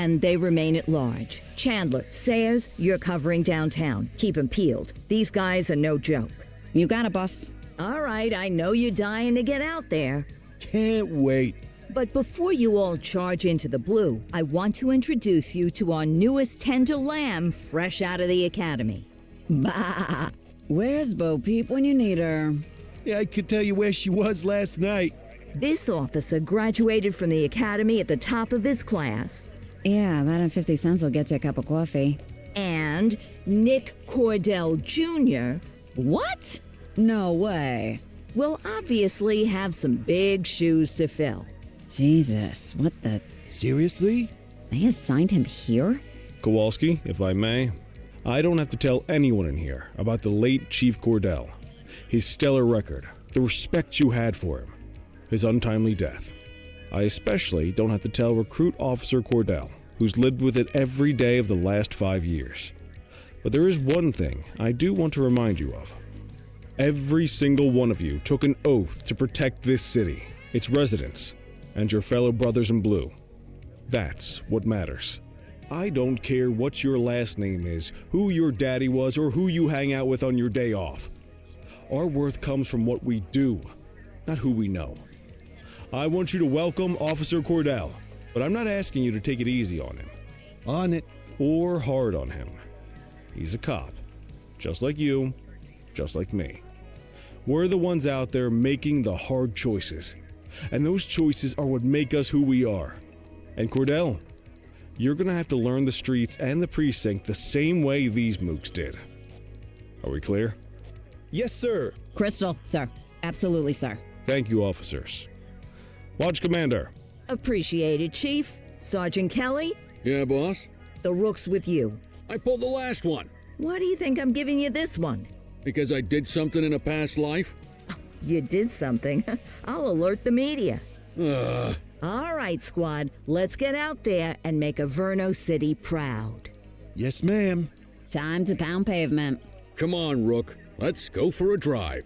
and they remain at large. Chandler, Sayers, you're covering downtown. Keep 'em peeled. These guys are no joke. You got it, boss. All right, I know you're dying to get out there. Can't wait. But before you all charge into the blue, I want to introduce you to our newest tender lamb fresh out of the academy. Bah! Where's Bo Peep when you need her? Yeah, I could tell you where she was last night. This officer graduated from the academy at the top of his class. Yeah, that and 50 cents will get you a cup of coffee. And Nick Cordell Jr. What? No way. will obviously have some big shoes to fill. Jesus, what the... Seriously? They assigned him here? Kowalski, if I may, I don't have to tell anyone in here about the late Chief Cordell, his stellar record, the respect you had for him, his untimely death. I especially don't have to tell Recruit Officer Cordell, who's lived with it every day of the last 5 years. But there is one thing I do want to remind you of. Every single one of you took an oath to protect this city, its residents, and your fellow brothers in blue. That's what matters. I don't care what your last name is, who your daddy was, or who you hang out with on your day off. Our worth comes from what we do, not who we know. I want you to welcome Officer Cordell, but I'm not asking you to take it easy on him. On it. Or hard on him. He's a cop, just like you, just like me. We're the ones out there making the hard choices, and those choices are what make us who we are. And Cordell, you're gonna have to learn the streets and the precinct the same way these mooks did. Are we clear? Yes, sir. Crystal, sir. Absolutely, sir. Thank you, officers. Watch Commander. Appreciated, Chief. Sergeant Kelly, Yeah, boss? the rook's with you. I pulled the last one. Why do you think I'm giving you this one? Because I did something in a past life? You did something. I'll alert the media. Ugh. All right, squad, let's get out there and make Averno City proud. Yes, ma'am. Time to pound pavement. Come on, Rook. Let's go for a drive.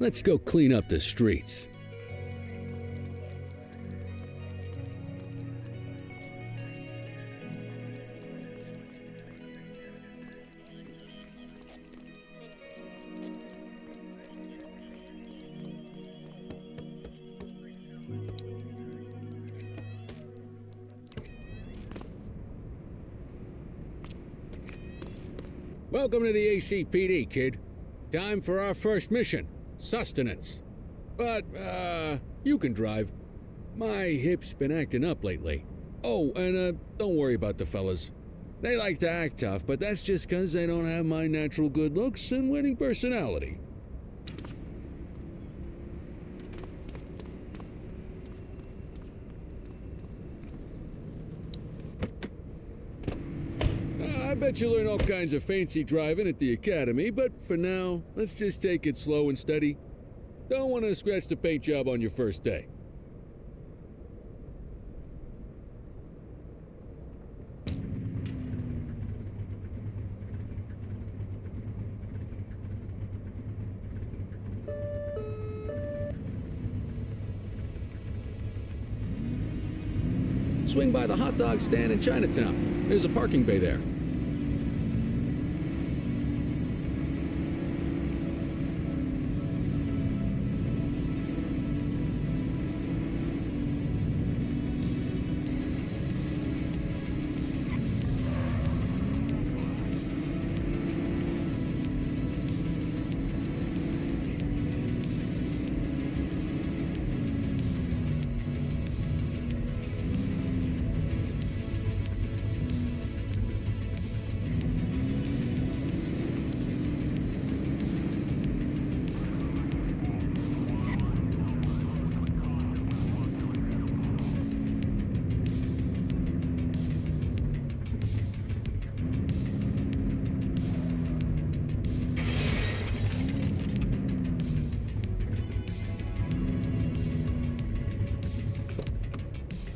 Let's go clean up the streets. Welcome to the ACPD, kid. Time for our first mission. Sustenance. But, you can drive. My hip's been acting up lately. Oh, and, don't worry about the fellas. They like to act tough, but that's just 'cause they don't have my natural good looks and winning personality. I bet you learn all kinds of fancy driving at the academy, but for now, let's just take it slow and steady. Don't want to scratch the paint job on your first day. Swing by the hot dog stand in Chinatown. There's a parking bay there.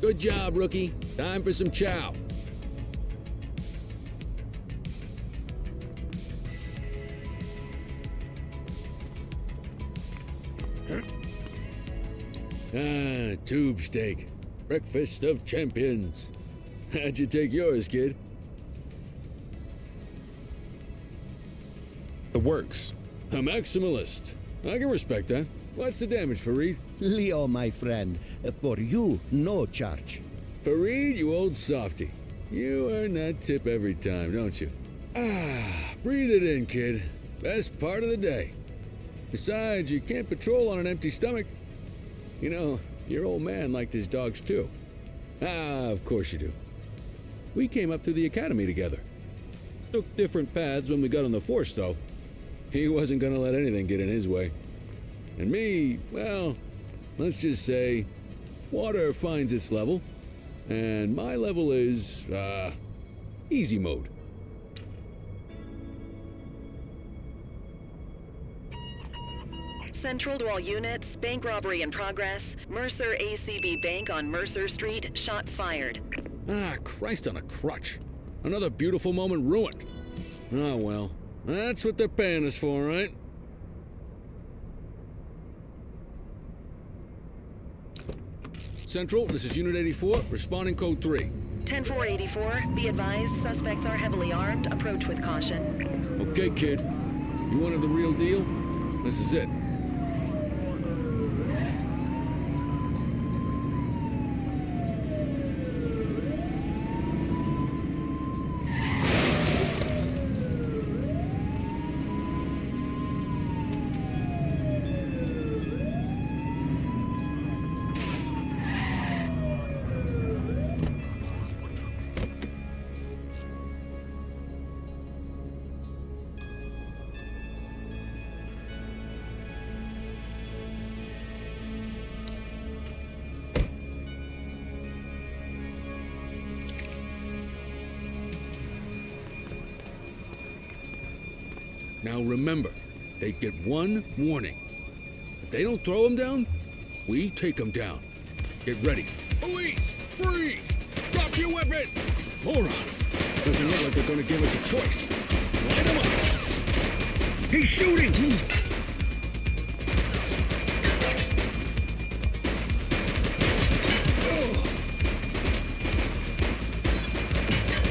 Good job, rookie. Time for some chow. Ah, tube steak. Breakfast of champions. How'd you take yours, kid? The works. A maximalist. I can respect that. What's the damage, Fareed? Leo, my friend, for you, no charge. Fareed, you old softy. You earn that tip every time, don't you? Ah, breathe it in, kid. Best part of the day. Besides, you can't patrol on an empty stomach. You know, your old man liked his dogs too. Ah, of course you do. We came up through the academy together. Took different paths when we got on the force, though. He wasn't gonna let anything get in his way. And me, well, let's just say, water finds its level, and my level is, easy mode. Central to all units, bank robbery in progress. Mercer ACB Bank on Mercer Street, shots fired. Ah, Christ on a crutch. Another beautiful moment ruined. Oh well, that's what they're paying us for, right? Central, this is Unit 84, responding code 3. 10-484, be advised, suspects are heavily armed. Approach with caution. Okay, kid. You wanted the real deal? This is it. Now remember, they get one warning. If they don't throw them down, we take them down. Get ready. Police! Freeze! Drop your weapon! Morons! Doesn't look like they're gonna give us a choice. Line them up! He's shooting!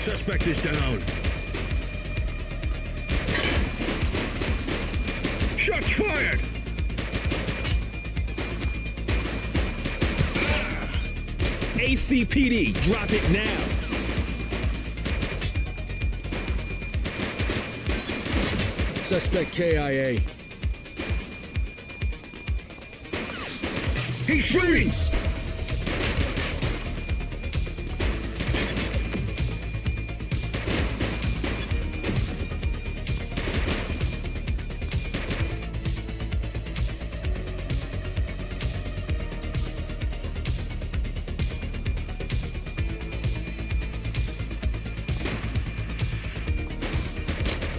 Suspect is down. Shots fired! ACPD, drop it now. Suspect KIA. He's shooting!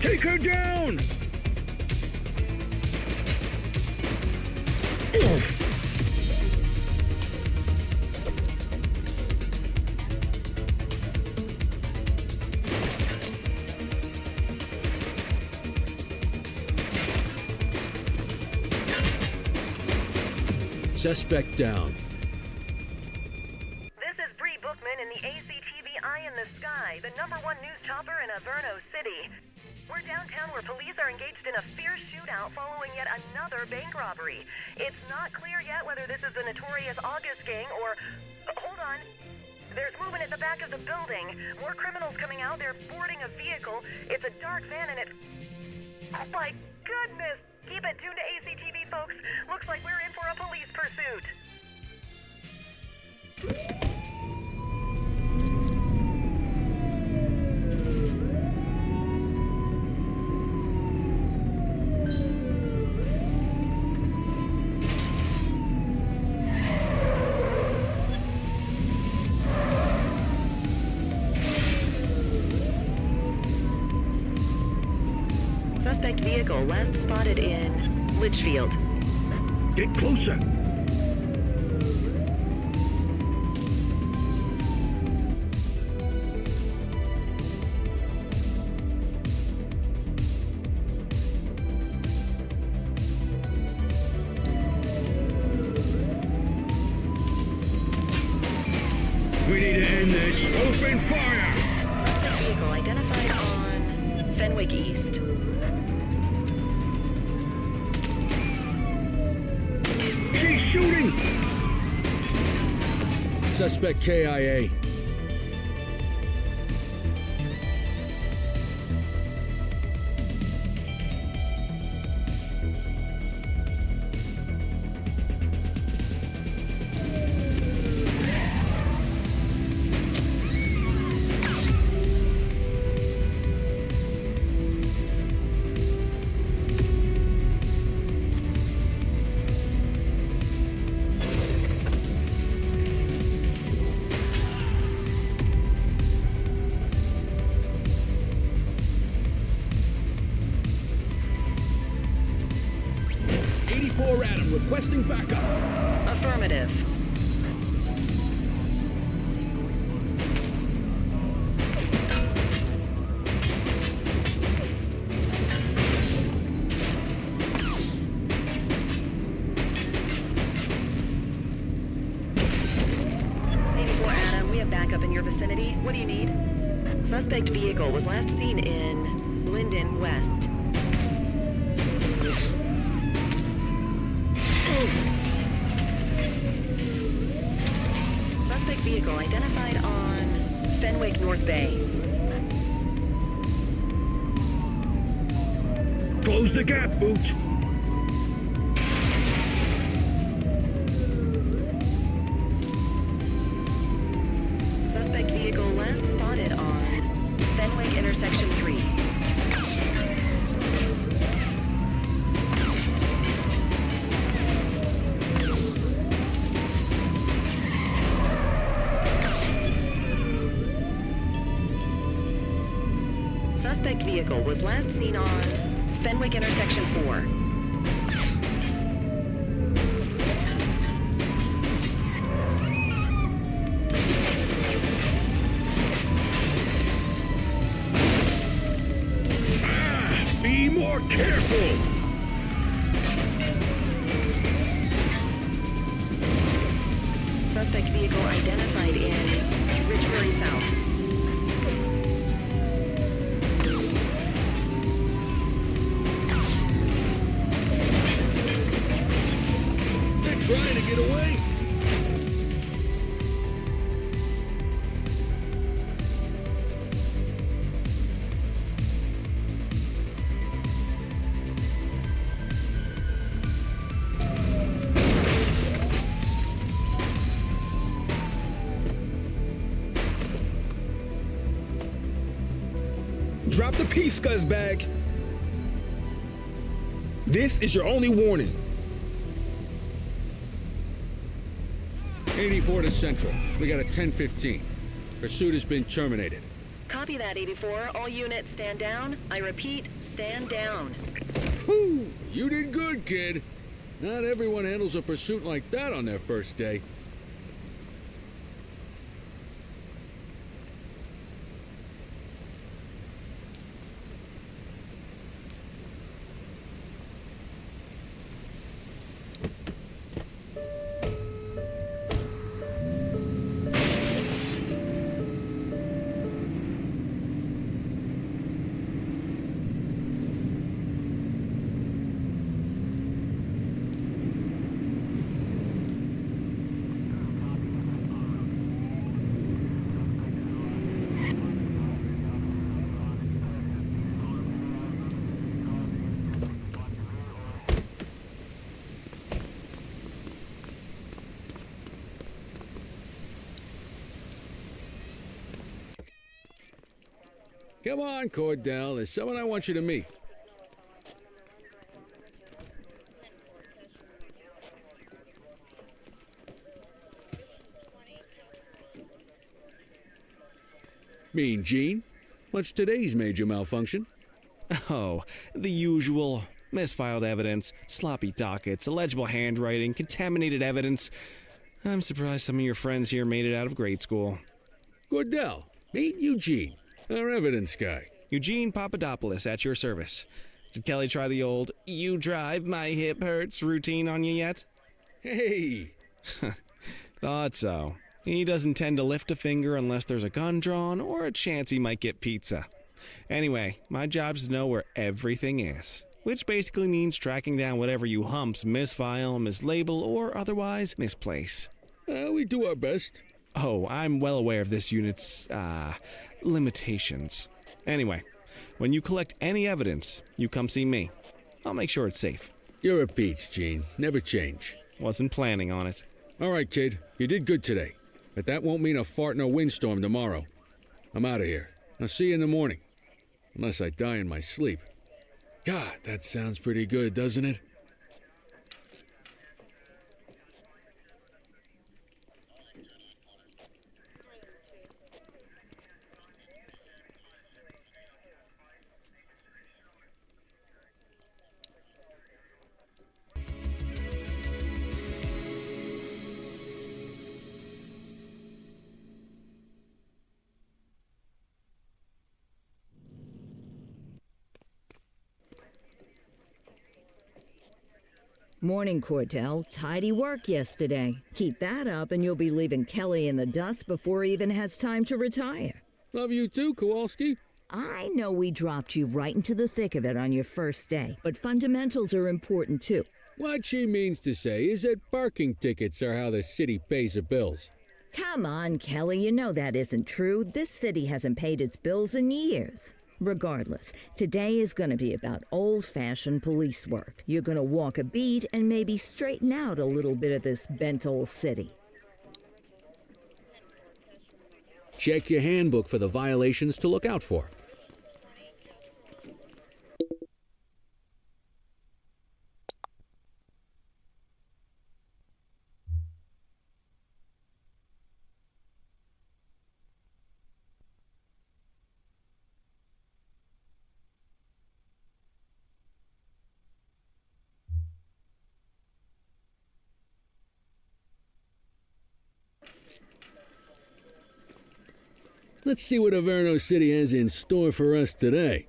Take her down! Suspect down. This is Bree Bookman in the ACTV Eye in the Sky, the #1 news chopper in Averno City. We're downtown where police are engaged in a fierce shootout following yet another bank robbery. It's not clear yet whether this is the notorious August gang or... hold on. There's movement at the back of the building. More criminals coming out. They're boarding a vehicle. It's a dark van and it's... oh my goodness! Keep it tuned to ACTV, folks. Looks like we're in for a police pursuit. Suspect vehicle last spotted in Litchfield. Get closer! We need to end this. Open fire! Vehicle identified on Fenwick East. She's shooting! Suspect KIA. Adam requesting backup. Affirmative. Adam, we have backup in your vicinity. What do you need? Suspect vehicle was last seen in Linden West. Suspect vehicle identified on Fenwick North Bay. Close the gap, Booch! Suspect vehicle last spotted on Fenwick Intersection 3. Suspect vehicle was last seen on Fenwick Intersection 4. Be more careful! Suspect vehicle identified in Richbury South. They're trying to get away. Drop the piece, scuzzbag! This is your only warning. 84 to Central. We got a 10:15. Pursuit has been terminated. Copy that, 84. All units stand down. I repeat, stand down. Whew, you did good, kid. Not everyone handles a pursuit like that on their first day. Come on, Cordell. There's someone I want you to meet. Mean Gene? What's today's major malfunction? Oh, the usual. Misfiled evidence, sloppy dockets, illegible handwriting, contaminated evidence. I'm surprised some of your friends here made it out of grade school. Cordell, meet Eugene, our evidence guy. Eugene Papadopoulos at your service. Did Kelly try the old, "you drive, my hip hurts" routine on you yet? Hey! Thought so. He doesn't tend to lift a finger unless there's a gun drawn or a chance he might get pizza. Anyway, my job's to know where everything is, which basically means tracking down whatever you humps misfile, mislabel, or otherwise misplace. We do our best. Oh, I'm well aware of this unit's, limitations. Anyway, when you collect any evidence, you come see me. I'll make sure it's safe. You're a peach, Gene. Never change. Wasn't planning on it. All right, kid. You did good today. But that won't mean a fart in a windstorm tomorrow. I'm out of here. I'll see you in the morning. Unless I die in my sleep. God, that sounds pretty good, doesn't it? Morning, Cordell. Tidy work yesterday. Keep that up and you'll be leaving Kelly in the dust before he even has time to retire. Love you too, Kowalski. I know we dropped you right into the thick of it on your first day, but fundamentals are important too. What she means to say is that parking tickets are how the city pays the bills. Come on, Kelly, you know that isn't true. This city hasn't paid its bills in years. Regardless, today is going to be about old-fashioned police work. You're going to walk a beat and maybe straighten out a little bit of this bent old city. Check your handbook for the violations to look out for. Let's see what Averno City has in store for us today.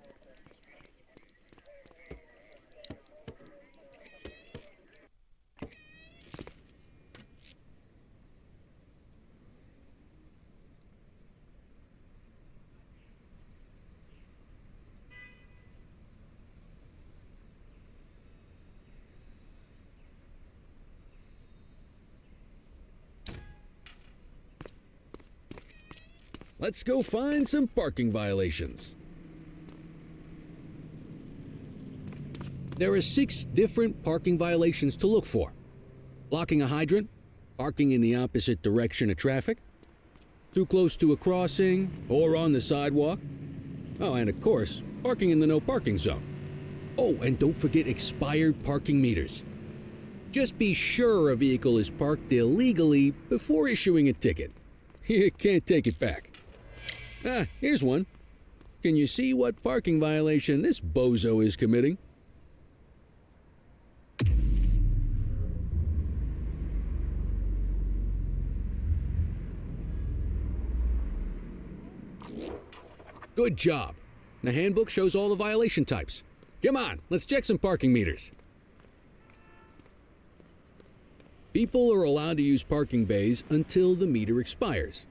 Let's go find some parking violations. There are 6 different parking violations to look for. Blocking a hydrant, parking in the opposite direction of traffic, too close to a crossing or on the sidewalk. Oh, and of course, parking in the no parking zone. Oh, and don't forget expired parking meters. Just be sure a vehicle is parked illegally before issuing a ticket. You can't take it back. Ah, here's one. Can you see what parking violation this bozo is committing? Good job. The handbook shows all the violation types. Come on, let's check some parking meters. People are allowed to use parking bays until the meter expires.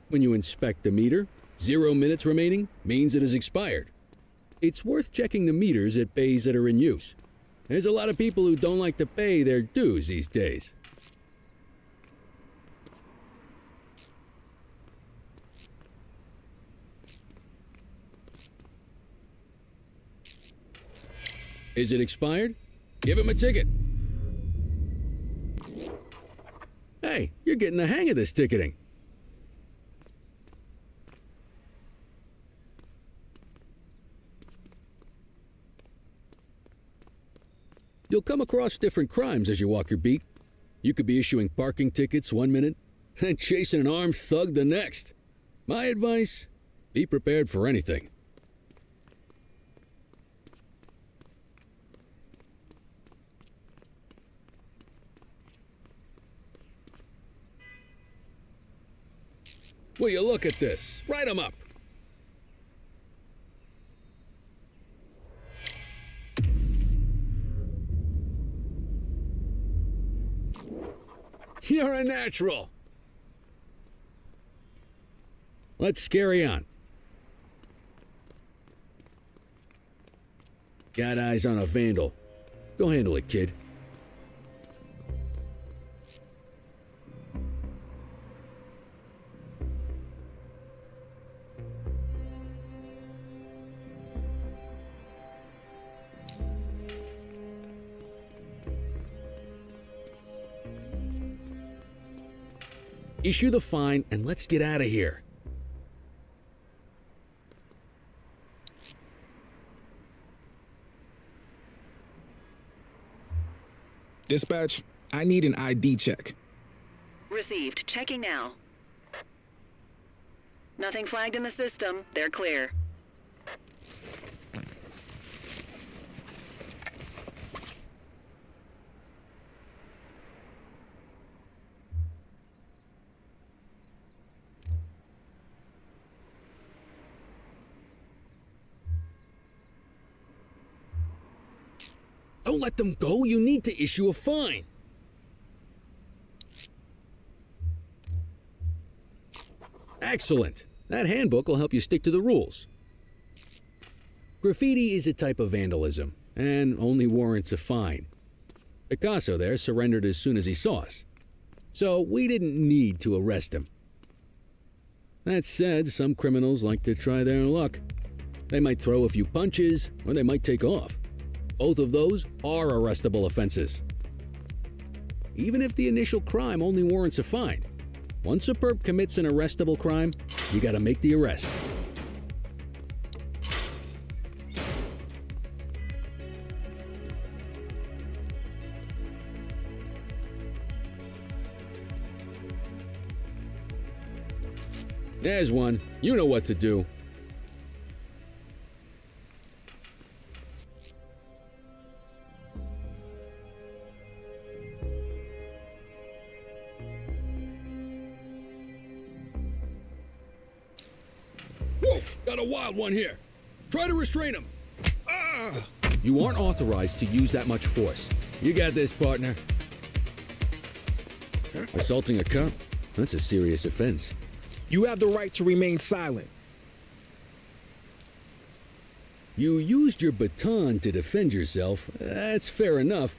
When you inspect the meter, 0 minutes remaining means it has expired. It's worth checking the meters at bays that are in use. There's a lot of people who don't like to pay their dues these days. Is it expired? Give him a ticket. Hey, you're getting the hang of this ticketing. You'll come across different crimes as you walk your beat. You could be issuing parking tickets 1 minute and chasing an armed thug the next. My advice, be prepared for anything. Will you look at this? Write 'em up. You're a natural. Let's carry on. Got eyes on a vandal. Go handle it, kid. Issue the fine and let's get out of here. Dispatch, I need an ID check. Received. Checking now. Nothing flagged in the system. They're clear. Don't let them go. You need to issue a fine. Excellent. That handbook will help you stick to the rules. Graffiti is a type of vandalism and only warrants a fine. Picasso there surrendered as soon as he saw us, so we didn't need to arrest him. That said, some criminals like to try their luck. They might throw a few punches, or they might take off. Both of those are arrestable offenses. Even if the initial crime only warrants a fine, once a perp commits an arrestable crime, you gotta make the arrest. There's one. You know what to do. Whoa! Got a wild one here. Try to restrain him. Ah! You aren't authorized to use that much force. You got this, partner. Assaulting a cop? That's a serious offense. You have the right to remain silent. You used your baton to defend yourself. That's fair enough.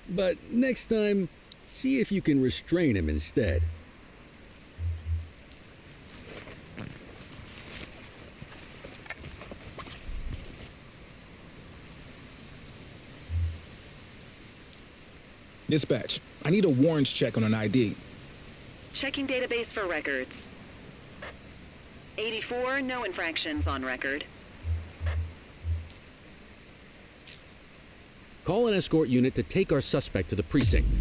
But next time, see if you can restrain him instead. Dispatch, I need a warrants check on an ID. Checking database for records. 84, no infractions on record. Call an escort unit to take our suspect to the precinct.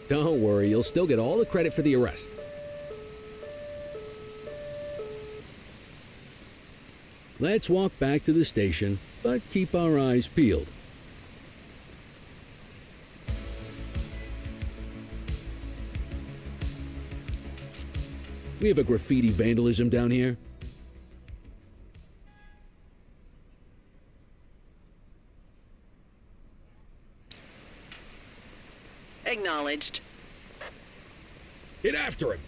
Don't worry, you'll still get all the credit for the arrest. Let's walk back to the station, but keep our eyes peeled. We have a graffiti vandalism down here. Acknowledged. Get after him!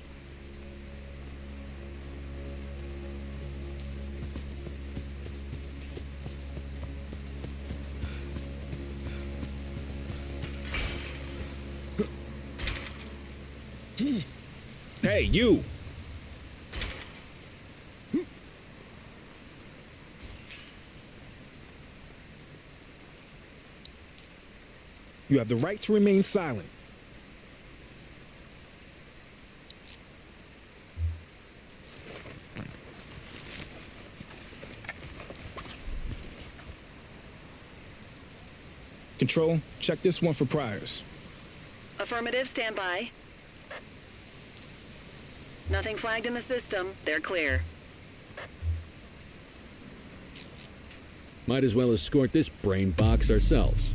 Hey, you! You have the right to remain silent. Control, check this one for priors. Affirmative, stand by. Nothing flagged in the system. They're clear. Might as well escort this brain box ourselves.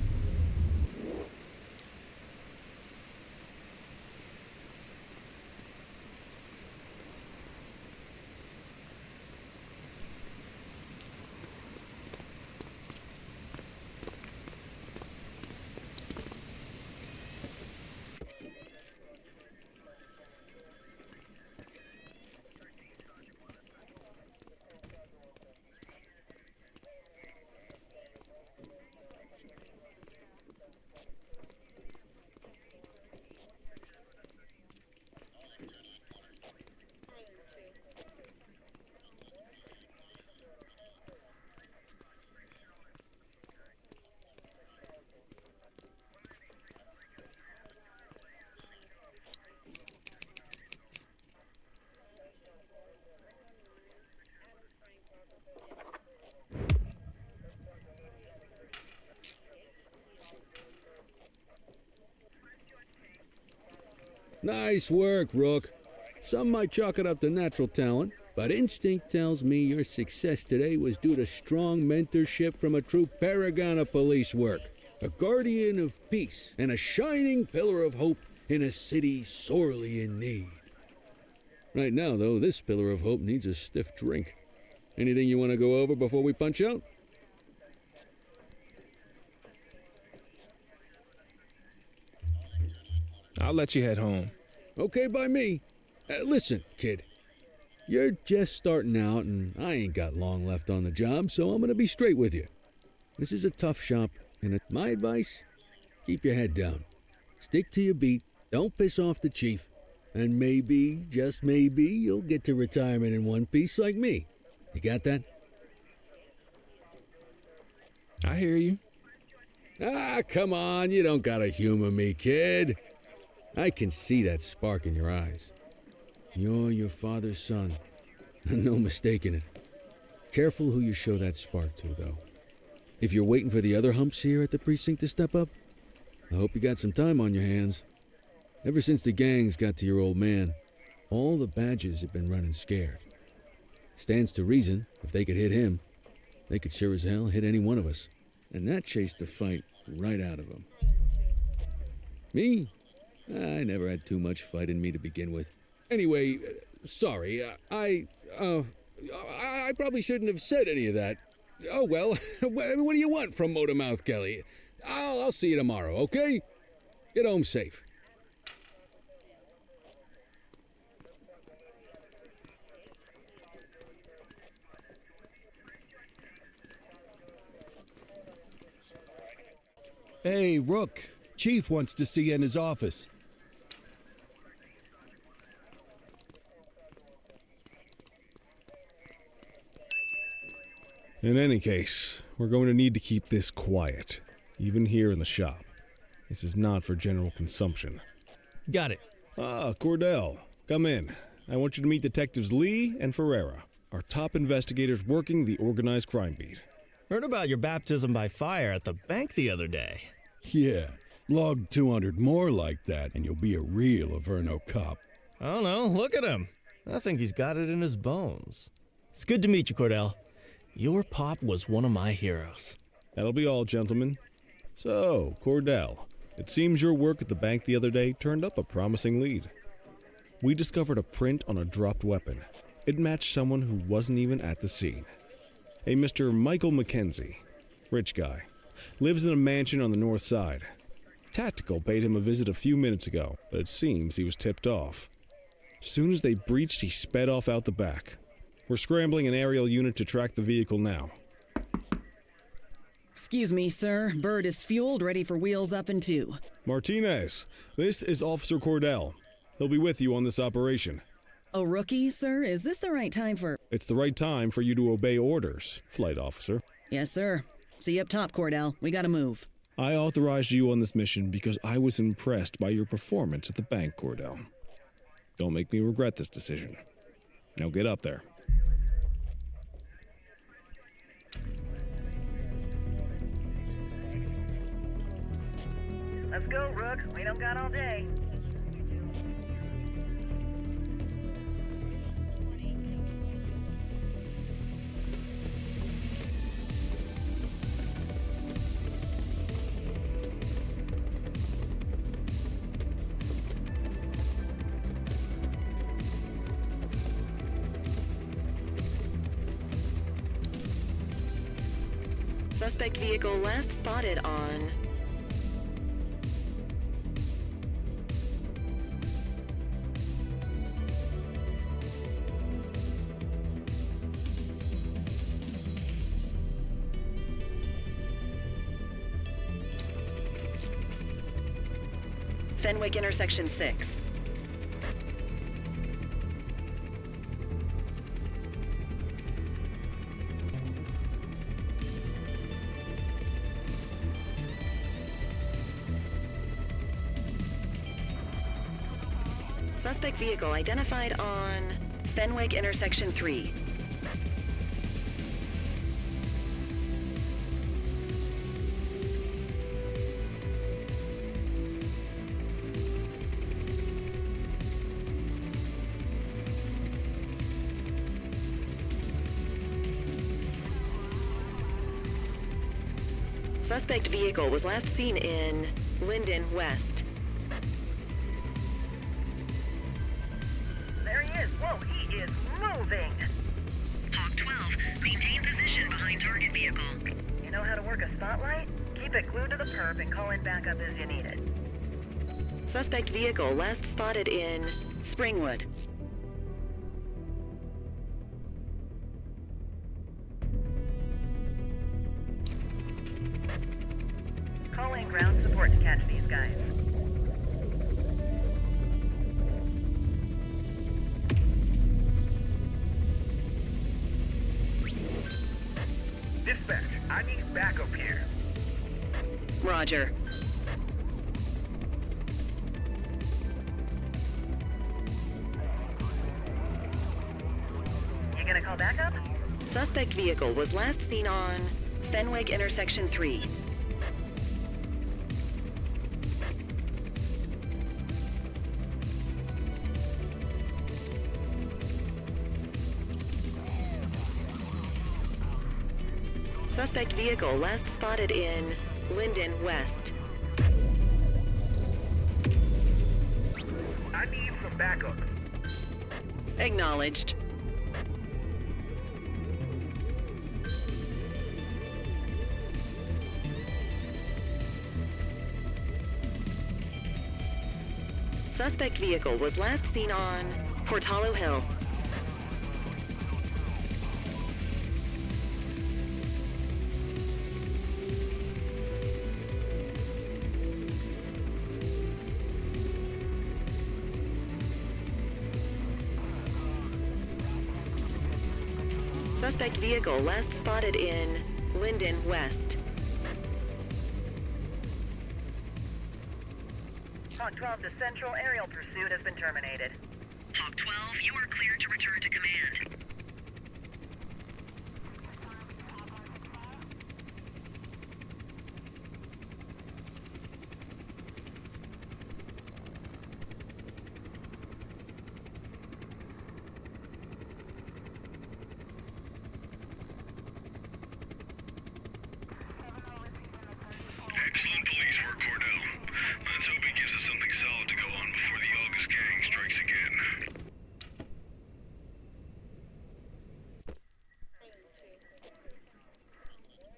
Nice work, Rook. Some might chalk it up to natural talent, but instinct tells me your success today was due to strong mentorship from a true paragon of police work, a guardian of peace, and a shining pillar of hope in a city sorely in need. Right now, though, this pillar of hope needs a stiff drink. Anything you want to go over before we punch out? I'll let you head home. Okay by me. Listen, kid. You're just starting out, and I ain't got long left on the job, so I'm gonna be straight with you. This is a tough shop, and my advice, keep your head down. Stick to your beat, don't piss off the chief, and maybe, just maybe, you'll get to retirement in one piece like me. You got that? I hear you. Ah, come on, you don't gotta humor me, kid. I can see that spark in your eyes. You're your father's son. No mistaking it. Careful who you show that spark to, though. If you're waiting for the other humps here at the precinct to step up, I hope you got some time on your hands. Ever since the gangs got to your old man, all the badges have been running scared. Stands to reason, if they could hit him, they could sure as hell hit any one of us. And that chased the fight right out of them. Me? I never had too much fight in me to begin with. Anyway, sorry, I probably shouldn't have said any of that. Oh well, what do you want from Motormouth Kelly? I'll see you tomorrow, okay? Get home safe. Hey, Rook. Chief wants to see you in his office. In any case, we're going to need to keep this quiet, even here in the shop. This is not for general consumption. Got it. Ah, Cordell, come in. I want you to meet Detectives Lee and Ferreira, our top investigators working the organized crime beat. Heard about your baptism by fire at the bank the other day. Yeah, log 200 more like that and you'll be a real Averno cop. I don't know, look at him. I think he's got it in his bones. It's good to meet you, Cordell. Your pop was one of my heroes. That'll be all, gentlemen. So, Cordell, it seems your work at the bank the other day turned up a promising lead. We discovered a print on a dropped weapon. It matched someone who wasn't even at the scene. A Mr. Michael McKenzie, rich guy, lives in a mansion on the north side. Tactical paid him a visit a few minutes ago, but it seems he was tipped off. Soon as they breached, he sped off out the back. We're scrambling an aerial unit to track the vehicle now. Excuse me, sir. Bird is fueled, ready for wheels up in 2. Martinez, this is Officer Cordell. He'll be with you on this operation. A rookie, sir? Is this the right time for... It's the right time for you to obey orders, flight officer. Yes, sir. See you up top, Cordell. We gotta move. I authorized you on this mission because I was impressed by your performance at the bank, Cordell. Don't make me regret this decision. Now get up there. Let's go, Rook. We don't got all day. Suspect vehicle last spotted on... Fenwick intersection 6. Suspect vehicle identified on Fenwick intersection 3. Suspect vehicle was last seen in Linden West. There he is. Whoa, he is moving. Hawk 12, maintain position behind target vehicle. You know how to work a spotlight? Keep it glued to the perp and call in backup as you need it. Suspect vehicle last spotted in Springwood. Call in ground support to catch these guys. Dispatch, I need backup here. Roger. You gonna call backup? Suspect vehicle was last seen on Fenwick intersection 3. Suspect vehicle last spotted in Linden West. I need some backup. Acknowledged. Suspect vehicle was last seen on Portalo Hill. Suspect vehicle last spotted in Linden West. Hawk 12 to Central, aerial pursuit has been terminated. Hawk 12, you are cleared to return to command. Excellent police work, Cordell. Let's hope he gives us something solid to go on before the August gang strikes again.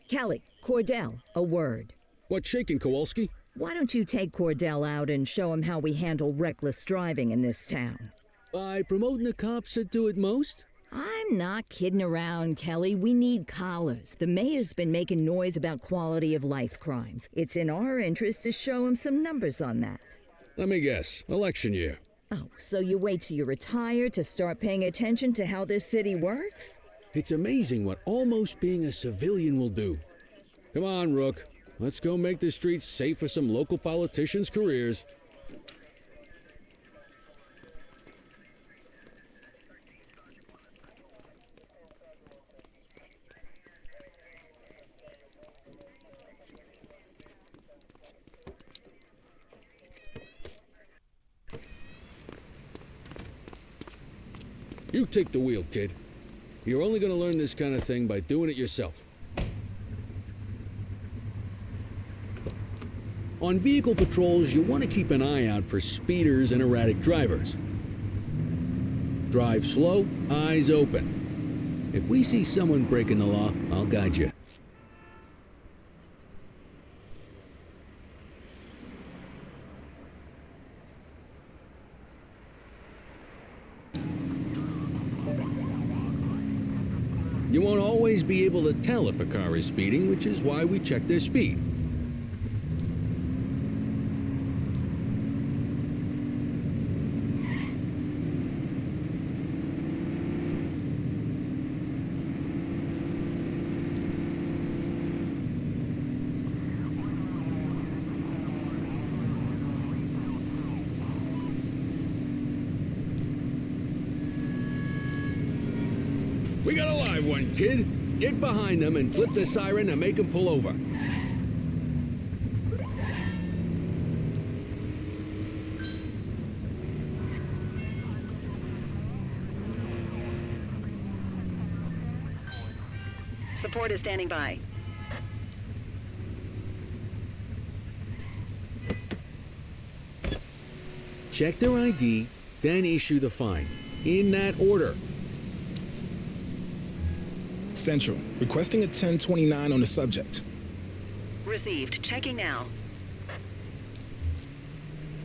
Kelly, Cordell, a word. What's shaking, Kowalski? Why don't you take Cordell out and show him how we handle reckless driving in this town? By promoting the cops that do it most? I'm not kidding around, Kelly. We need collars. The mayor's been making noise about quality of life crimes. It's in our interest to show him some numbers on that. Let me guess. Election year. Oh, so you wait till you retire to start paying attention to how this city works? It's amazing what almost being a civilian will do. Come on, Rook. Let's go make the streets safe for some local politicians' careers. You take the wheel, kid. You're only going to learn this kind of thing by doing it yourself. On vehicle patrols, you want to keep an eye out for speeders and erratic drivers. Drive slow, eyes open. If we see someone breaking the law, I'll guide you. always be able to tell if a car is speeding, which is why we check their speed. We got a live one, kid. Get behind them and flip the siren and make them pull over. Support is standing by. Check their ID, then issue the fine. In that order. Central, requesting a 1029 on the subject. Received. Checking now.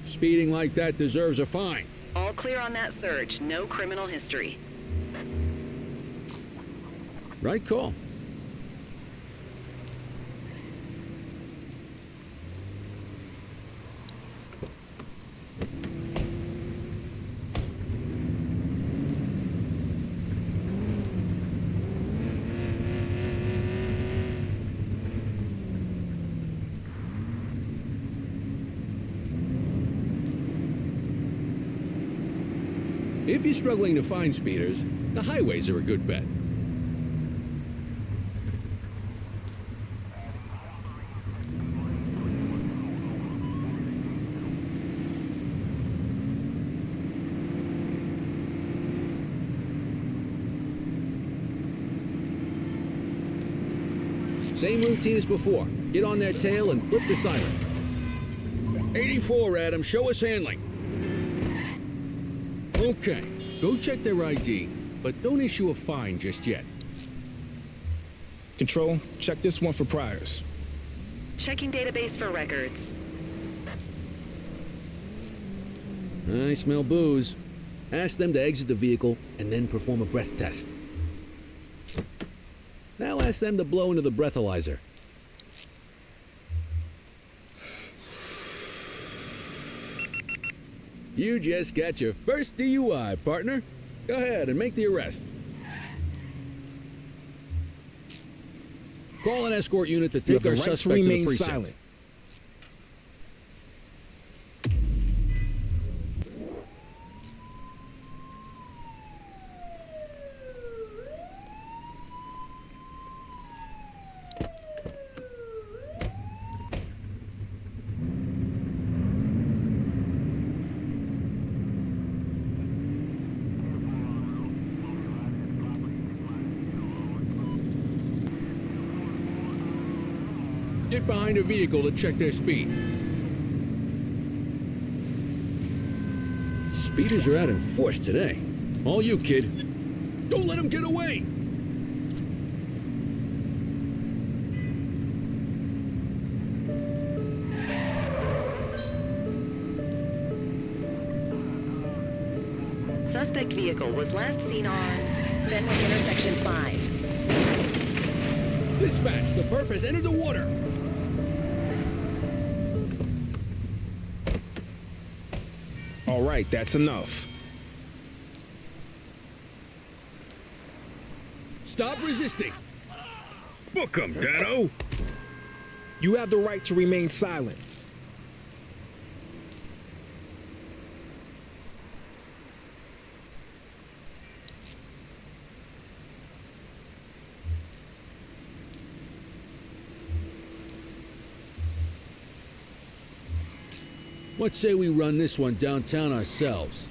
Speeding like that deserves a fine. All clear on that search. No criminal history. Right call. If you're struggling to find speeders, the highways are a good bet. Same routine as before. Get on their tail and flip the siren. 84, Adam. Show us handling. Okay, go check their ID, but don't issue a fine just yet. Control, check this one for priors. Checking database for records. I smell booze. Ask them to exit the vehicle and then perform a breath test. Now ask them to blow into the breathalyzer. You just got your first DUI, partner. Go ahead and make the arrest. Call an escort unit to You have take our the right to suspect to the remain precinct. silent. Get behind a vehicle to check their speed. Speeders are out in force today. All you, kid. Don't let them get away! Suspect vehicle was last seen on Fenwick intersection 5. Dispatch, the perp has entered the water. All right, that's enough. Stop resisting. Book 'em, Dano. You have the right to remain silent. Let's say we run this one downtown ourselves.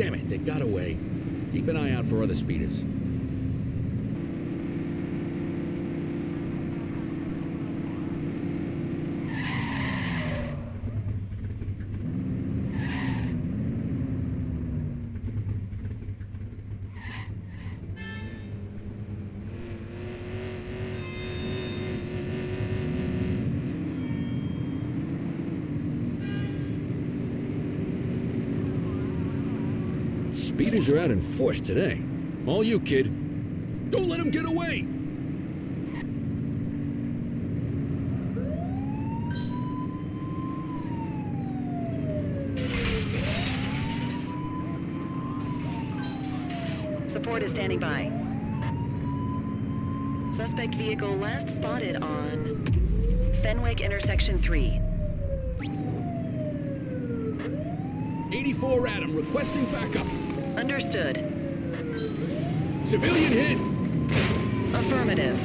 Damn it, they got away. Keep an eye out for other speeders. Speeders are out in force today. All you, kid. Don't let them get away! Support is standing by. Suspect vehicle last spotted on Fenwick intersection 3. 84 Adam, requesting backup. Understood. Civilian hit! Affirmative.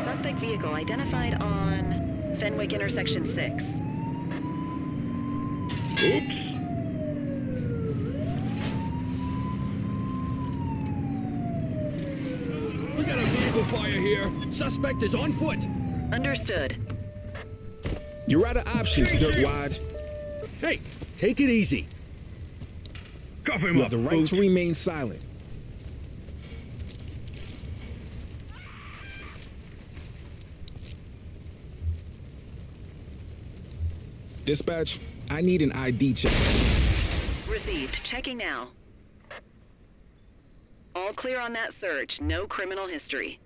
Suspect vehicle identified on Fenwick intersection 6. Oops! We got a vehicle fire here. Suspect is on foot. Understood. You're out of options, Dirtwad. Hey, take it easy. Cuff him You up, have the right to remain silent. Dispatch, I need an ID check. Received. Checking now. All clear on that search. No criminal history.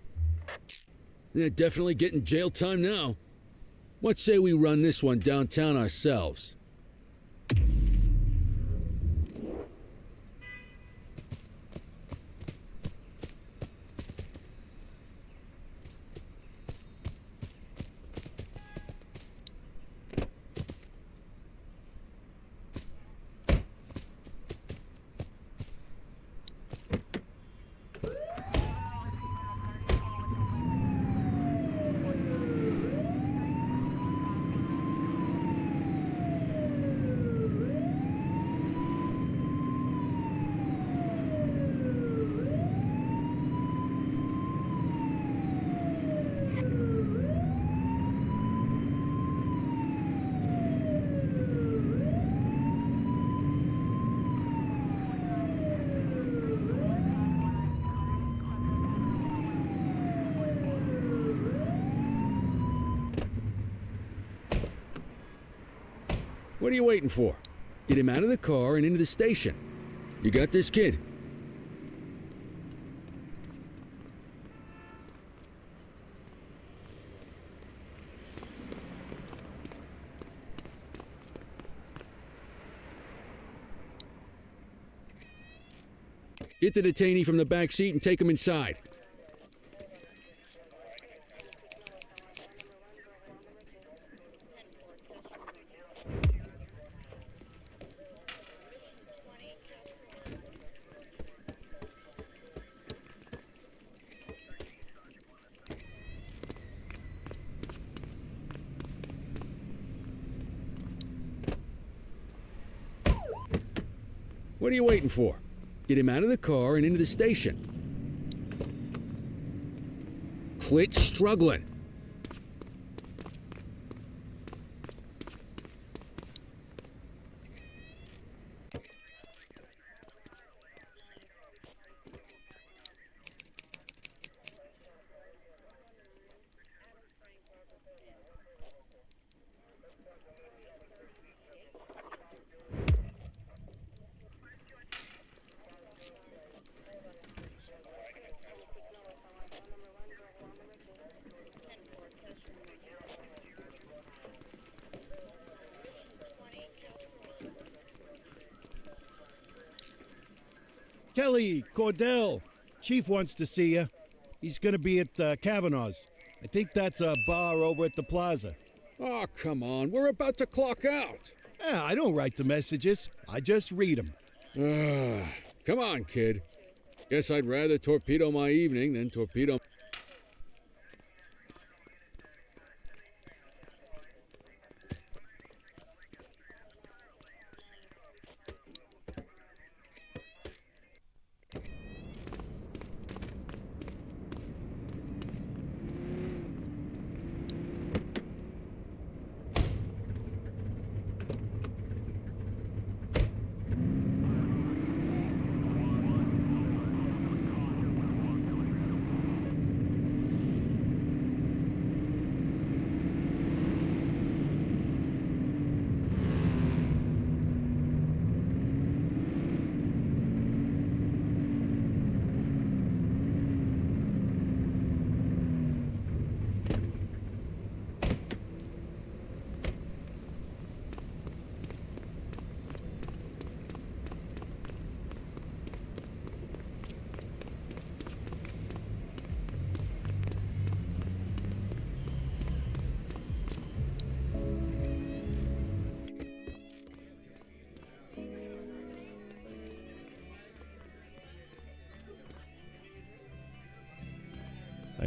They're definitely getting jail time now. What say we run this one downtown ourselves? What are you waiting for? Get him out of the car and into the station. You got this, kid? Get the detainee from the back seat and take him inside. What are you waiting for? Get him out of the car and into the station. Quit struggling. Kelly, Cordell, Chief wants to see you. He's going to be at Kavanaugh's. I think that's a bar over at the plaza. Oh, come on. We're about to clock out. Yeah, I don't write the messages. I just read them. Come on, kid. Guess I'd rather torpedo my evening than torpedo...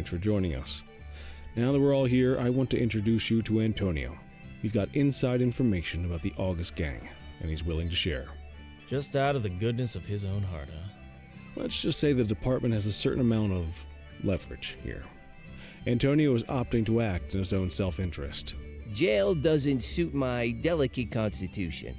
Thanks for joining us. Now that we're all here, I want to introduce you to Antonio. He's got inside information about the August gang, and he's willing to share. Just out of the goodness of his own heart, huh? Let's just say the department has a certain amount of leverage here. Antonio is opting to act in his own self-interest. Jail doesn't suit my delicate constitution.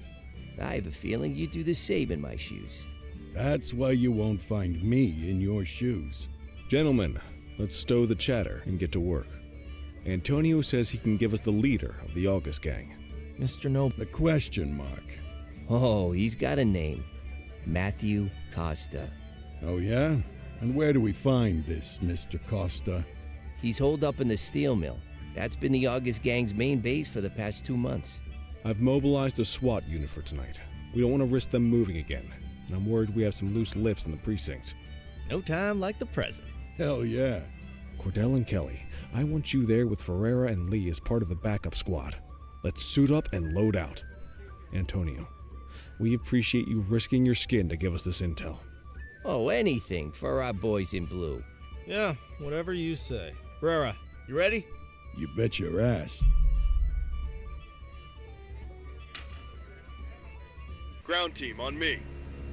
I have a feeling you do the same in my shoes. That's why you won't find me in your shoes. Gentlemen, let's stow the chatter and get to work. Antonio says he can give us the leader of the August gang. Mr. Noble. The question mark. Oh, he's got a name. Matthew Kosta. Oh, yeah? And where do we find this Mr. Kosta? He's holed up in the steel mill. That's been the August gang's main base for the past 2 months. I've mobilized a SWAT unit for tonight. We don't want to risk them moving again, and I'm worried we have some loose lips in the precinct. No time like the present. Hell yeah. Cordell and Kelly, I want you there with Ferreira and Lee as part of the backup squad. Let's suit up and load out. Antonio, we appreciate you risking your skin to give us this intel. Oh, anything for our boys in blue. Yeah, whatever you say. Rara, you ready? You bet your ass. Ground team, on me.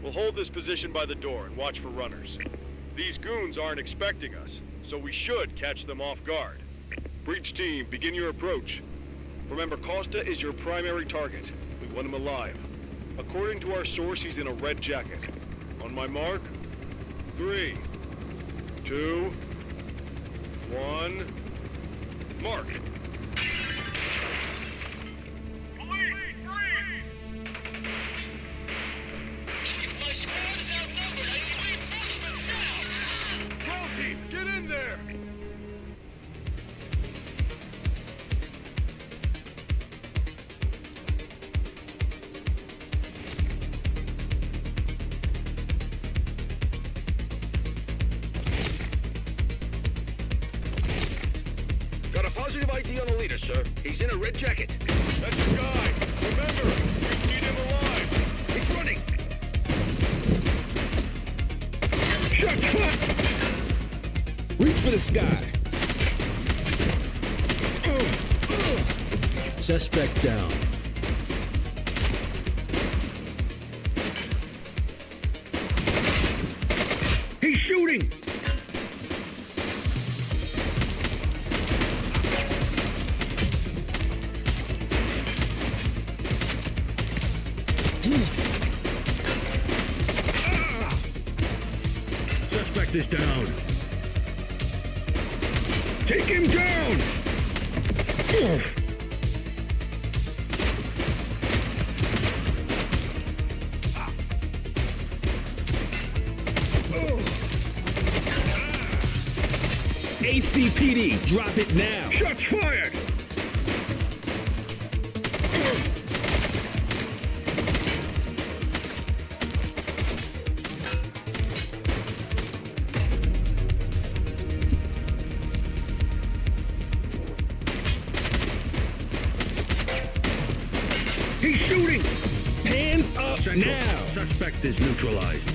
We'll hold this position by the door and watch for runners. These goons aren't expecting us, so we should catch them off guard. Breach team, begin your approach. Remember, Kosta is your primary target. We want him alive. According to our source, he's in a red jacket. On my mark, 3, 2, 1, mark. Ground team, get in there! Got a positive ID on the leader, sir. He's in a red jacket. That's the guy. Remember, we need him alive. He's running. Shots fired! Reach for the sky. Suspect down. He's shooting! Suspect is down. Take him down! ACPD, drop it now! Shots fired! He's shooting! Hands up Central. now! Suspect is neutralized.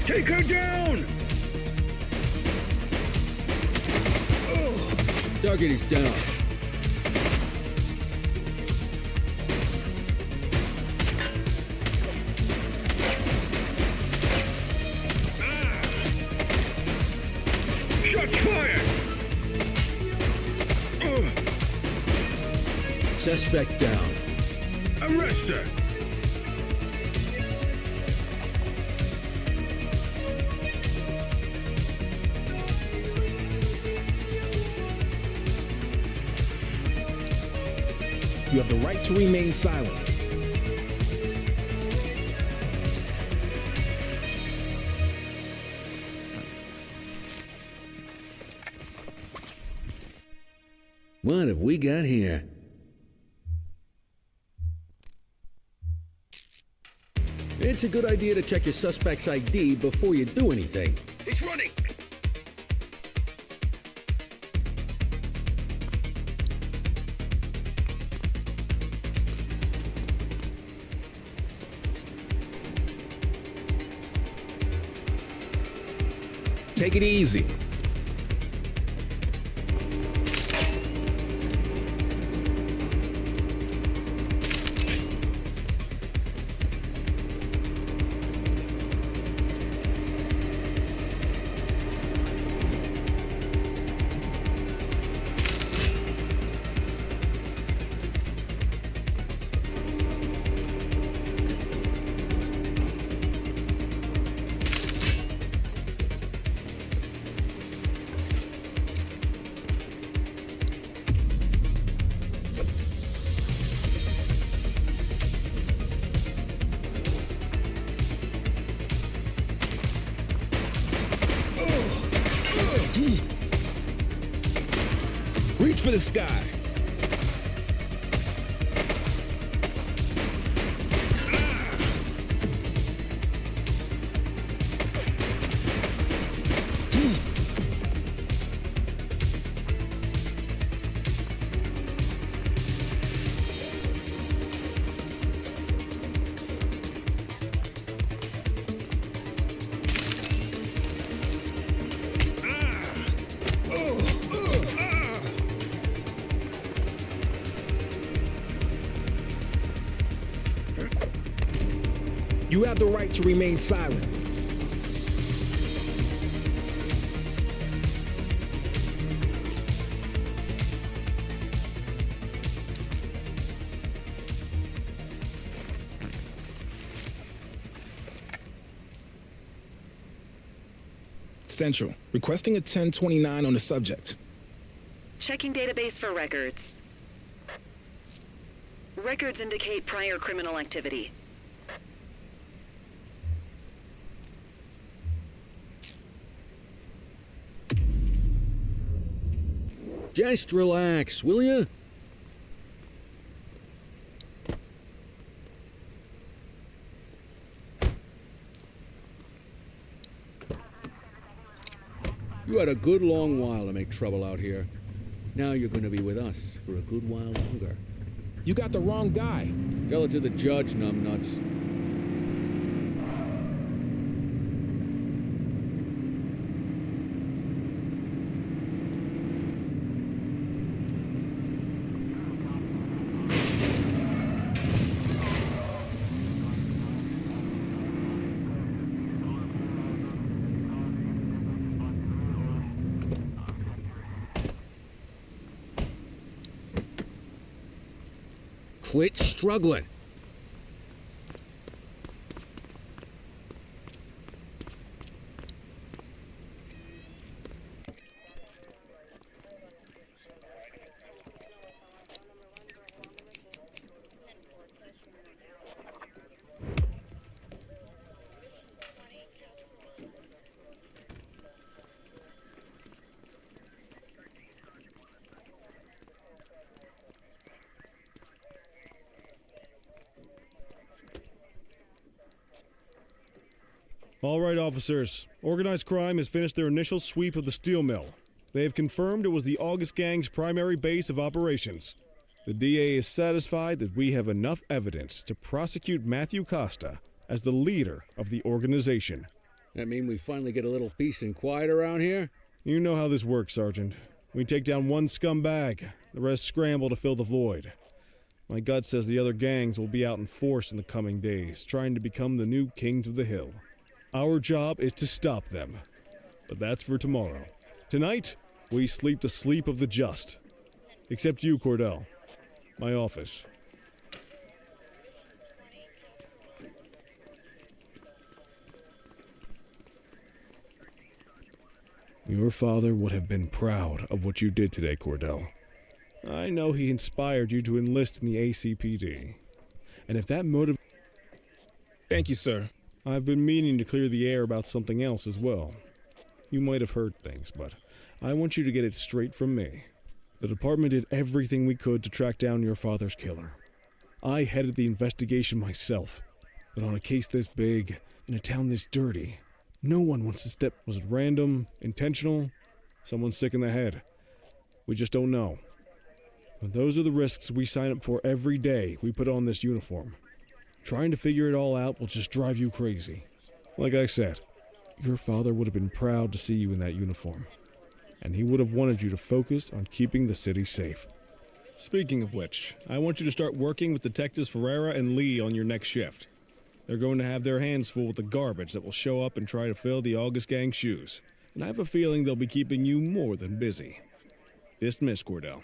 Take her down! Target is down. Shots fired! Suspect down. Arrest her! You have the right to remain silent. What have we got here? It's a good idea to check your suspect's ID before you do anything. He's running! Take it easy. Reach for the sky. You have the right to remain silent. Central, requesting a 1029 on the subject. Checking database for records. Records indicate prior criminal activity. Just relax, will ya? You had a good long while to make trouble out here. Now you're gonna be with us for a good while longer. You got the wrong guy. Tell it to the judge, numbnuts. Quit struggling. All right, officers. Organized crime has finished their initial sweep of the steel mill. They have confirmed it was the August Gang's primary base of operations. The DA is satisfied that we have enough evidence to prosecute Matthew Kosta as the leader of the organization. That mean we finally get a little peace and quiet around here? You know how this works, Sergeant. We take down one scumbag, the rest scramble to fill the void. My gut says the other gangs will be out in force in the coming days, trying to become the new kings of the hill. Our job is to stop them. But that's for tomorrow. Tonight, we sleep the sleep of the just. Except you, Cordell. My office. Your father would have been proud of what you did today, Cordell. I know he inspired you to enlist in the ACPD. And if that motive... Thank you, sir. I've been meaning to clear the air about something else as well. You might have heard things, but I want you to get it straight from me. The department did everything we could to track down your father's killer. I headed the investigation myself, but on a case this big, in a town this dirty, no one wants to step... Was it random, intentional, someone sick in the head? We just don't know. But those are the risks we sign up for every day we put on this uniform. Trying to figure it all out will just drive you crazy. Like I said, Your father would have been proud to see you in that uniform, and he would have wanted you to focus on keeping the city safe. Speaking of which, I want you to start working with Detectives Ferreira and Lee on your next shift. They're going to have their hands full with the garbage that will show up and try to fill the August Gang's shoes, and I have a feeling they'll be keeping you more than busy. Dismissed, Cordell.